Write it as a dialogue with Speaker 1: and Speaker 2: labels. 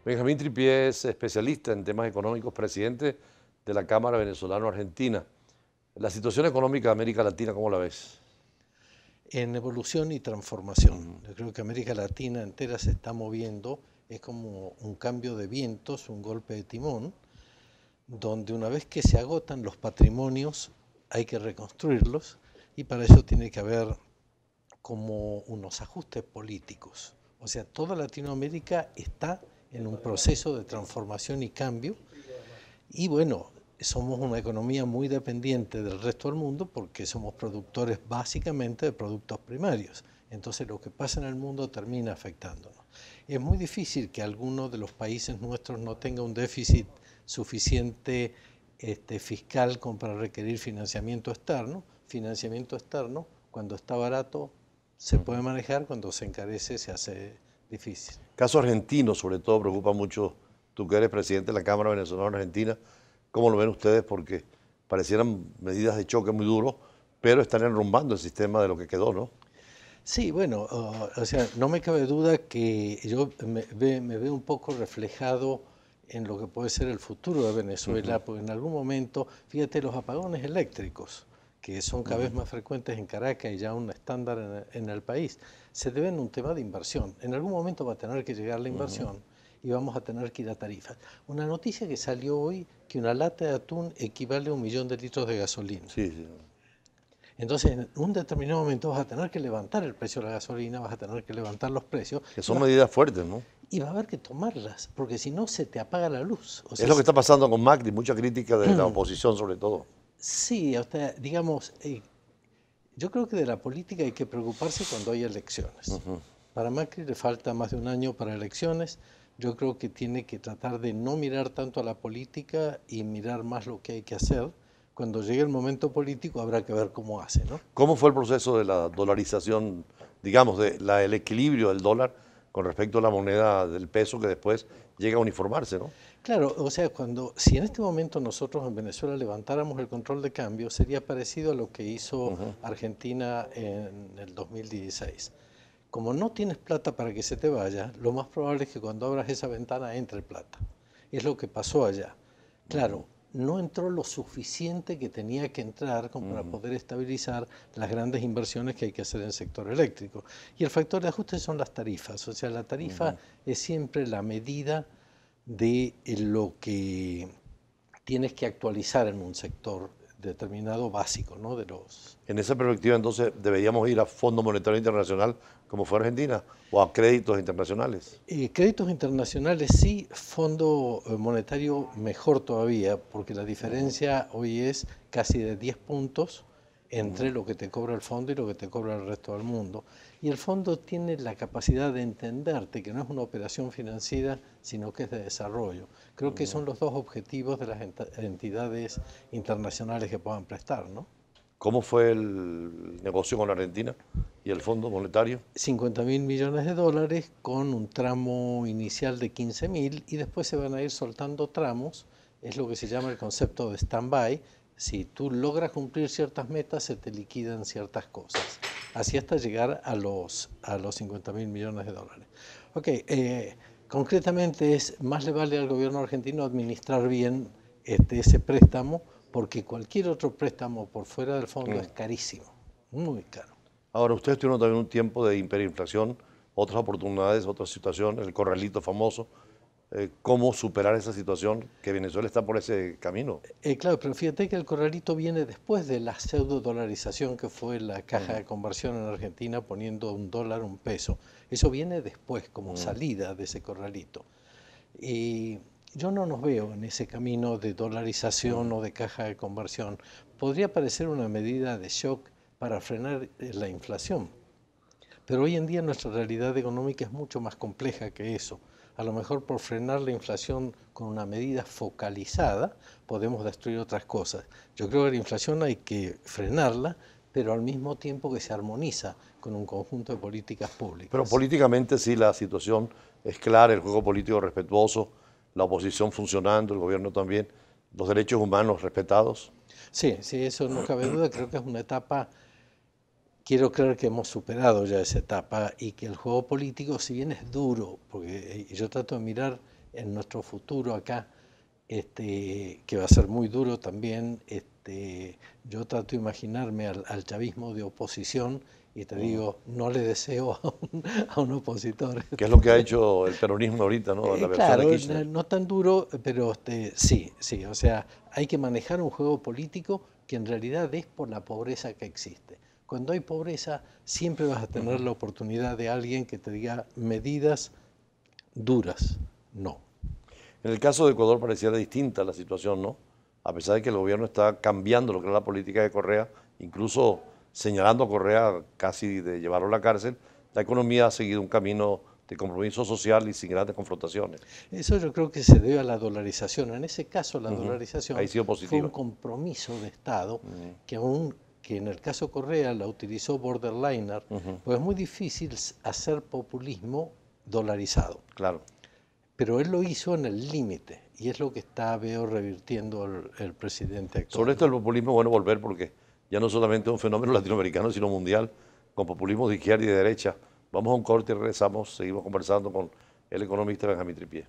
Speaker 1: Benjamín Tripié es especialista en temas económicos, presidente de la Cámara Venezolano-Argentina. La situación económica de América Latina, ¿cómo la ves?
Speaker 2: En evolución y transformación. Yo creo que América Latina entera se está moviendo, es como un cambio de vientos, un golpe de timón, donde una vez que se agotan los patrimonios hay que reconstruirlos y para eso tiene que haber como unos ajustes políticos. O sea, toda Latinoamérica está en un proceso de transformación y cambio y bueno, somos una economía muy dependiente del resto del mundo porque somos productores básicamente de productos primarios. Entonces lo que pasa en el mundo termina afectándonos. Es muy difícil que alguno de los países nuestros no tenga un déficit suficiente fiscal como para requerir financiamiento externo. Financiamiento externo, cuando está barato, se puede manejar, cuando se encarece se hace difícil.
Speaker 1: Caso argentino, sobre todo, preocupa mucho, tú que eres presidente de la Cámara Venezolana-Argentina, ¿cómo lo ven ustedes? Porque parecieran medidas de choque muy duros, pero están enrumbando el sistema de lo que quedó, ¿no?
Speaker 2: Sí, bueno, o sea, no me cabe duda que yo me veo un poco reflejado en lo que puede ser el futuro de Venezuela, porque en algún momento, fíjate, los apagones eléctricos, que son cada vez más frecuentes en Caracas y ya un estándar en el país, se deben a un tema de inversión. En algún momento va a tener que llegar la inversión y vamos a tener que ir a tarifas. Una noticia que salió hoy, que una lata de atún equivale a 1 millón de litros de gasolina.
Speaker 1: Sí, sí.
Speaker 2: Entonces, en un determinado momento vas a tener que levantar el precio de la gasolina, vas a tener que levantar los precios
Speaker 1: Que son medidas fuertes, ¿no?
Speaker 2: y va a haber que tomarlas, porque si no se te apaga la luz. O
Speaker 1: Es
Speaker 2: sea,
Speaker 1: lo que está pasando con Macri, mucha crítica de la oposición sobre todo.
Speaker 2: sí, o sea, digamos, yo creo que de la política hay que preocuparse cuando hay elecciones. Para Macri le falta más de un año para elecciones. Yo creo que tiene que tratar de no mirar tanto a la política y mirar más lo que hay que hacer. Cuando llegue el momento político habrá que ver cómo hace, ¿no?
Speaker 1: ¿Cómo fue el proceso de la dolarización, digamos, el equilibrio del dólar con respecto a la moneda del peso que después llega a uniformarse, ¿no?
Speaker 2: Claro, o sea, si en este momento nosotros en Venezuela levantáramos el control de cambio, sería parecido a lo que hizo Argentina en el 2016. Como no tienes plata para que se te vaya, lo más probable es que cuando abras esa ventana entre plata. Es lo que pasó allá. Claro, no entró lo suficiente que tenía que entrar como para poder estabilizar las grandes inversiones que hay que hacer en el sector eléctrico. Y el factor de ajuste son las tarifas. O sea, la tarifa es siempre la medida de lo que tienes que actualizar en un sector determinado básico, ¿no? De los
Speaker 1: En esa perspectiva, entonces, deberíamos ir a Fondo Monetario Internacional, como fue Argentina, o a créditos internacionales.
Speaker 2: créditos internacionales sí, Fondo Monetario mejor todavía, porque la diferencia hoy es casi de 10 puntos entre lo que te cobra el fondo y lo que te cobra el resto del mundo. Y el fondo tiene la capacidad de entenderte que no es una operación financiera, sino que es de desarrollo. Creo que son los dos objetivos de las entidades internacionales que puedan prestar, ¿no?
Speaker 1: ¿Cómo fue el negocio con la Argentina y el Fondo Monetario?
Speaker 2: 50.000 millones de dólares con un tramo inicial de 15.000 y después se van a ir soltando tramos, es lo que se llama el concepto de stand-by. Si tú logras cumplir ciertas metas, se te liquidan ciertas cosas, así hasta llegar a los 50.000 millones de dólares. Ok, concretamente más le vale al gobierno argentino administrar bien ese préstamo, porque cualquier otro préstamo por fuera del fondo es carísimo, muy caro.
Speaker 1: Ahora, ustedes tuvieron también un tiempo de hiperinflación, otras oportunidades, otras situaciones, el corralito famoso. ¿Cómo superar esa situación? Que Venezuela está por ese camino.
Speaker 2: Claro, pero fíjate que el corralito viene después de la pseudo dolarización que fue la caja de conversión en Argentina poniendo un dólar, un peso. Eso viene después, como salida de ese corralito. Y yo no nos veo en ese camino de dolarización o de caja de conversión. Podría parecer una medida de shock para frenar la inflación, pero hoy en día nuestra realidad económica es mucho más compleja que eso. A lo mejor por frenar la inflación con una medida focalizada podemos destruir otras cosas. Yo creo que la inflación hay que frenarla, pero al mismo tiempo que se armoniza con un conjunto de políticas
Speaker 1: Pero
Speaker 2: públicas.
Speaker 1: políticamente sí, la situación es clara, el juego político respetuoso, la oposición funcionando, el gobierno también, los derechos humanos respetados.
Speaker 2: Sí, sí, eso no cabe duda. Creo que es una etapa, quiero creer que hemos superado ya esa etapa y que el juego político, si bien es duro, porque yo trato de mirar en nuestro futuro acá, que va a ser muy duro también. Yo trato de imaginarme al chavismo de oposición y te digo, no le deseo a un opositor.
Speaker 1: ¿Qué es lo que ha hecho el peronismo ahorita, ¿no? La versión de
Speaker 2: Claro,
Speaker 1: Kirchner.
Speaker 2: no tan duro, pero sí, o sea, hay que manejar un juego político que en realidad es por la pobreza que existe. Cuando hay pobreza, siempre vas a tener la oportunidad de alguien que te diga medidas duras. No.
Speaker 1: En el caso de Ecuador pareciera distinta la situación, ¿no? A pesar de que el gobierno está cambiando lo que es la política de Correa, incluso señalando a Correa casi de llevarlo a la cárcel, la economía ha seguido un camino de compromiso social y sin grandes confrontaciones.
Speaker 2: Eso yo creo que se debe a la dolarización. En ese caso, la
Speaker 1: Ha
Speaker 2: dolarización
Speaker 1: sido
Speaker 2: fue un
Speaker 1: positiva.
Speaker 2: compromiso de Estado que en el caso Correa la utilizó borderliner, pues es muy difícil hacer populismo dolarizado.
Speaker 1: Claro.
Speaker 2: Pero él lo hizo en el límite y es lo que veo, revirtiendo el presidente actual.
Speaker 1: Sobre esto del populismo es bueno volver porque ya no solamente es un fenómeno latinoamericano, sino mundial, con populismo de izquierda y de derecha. Vamos a un corte y regresamos, seguimos conversando con el economista Benjamín Tripié.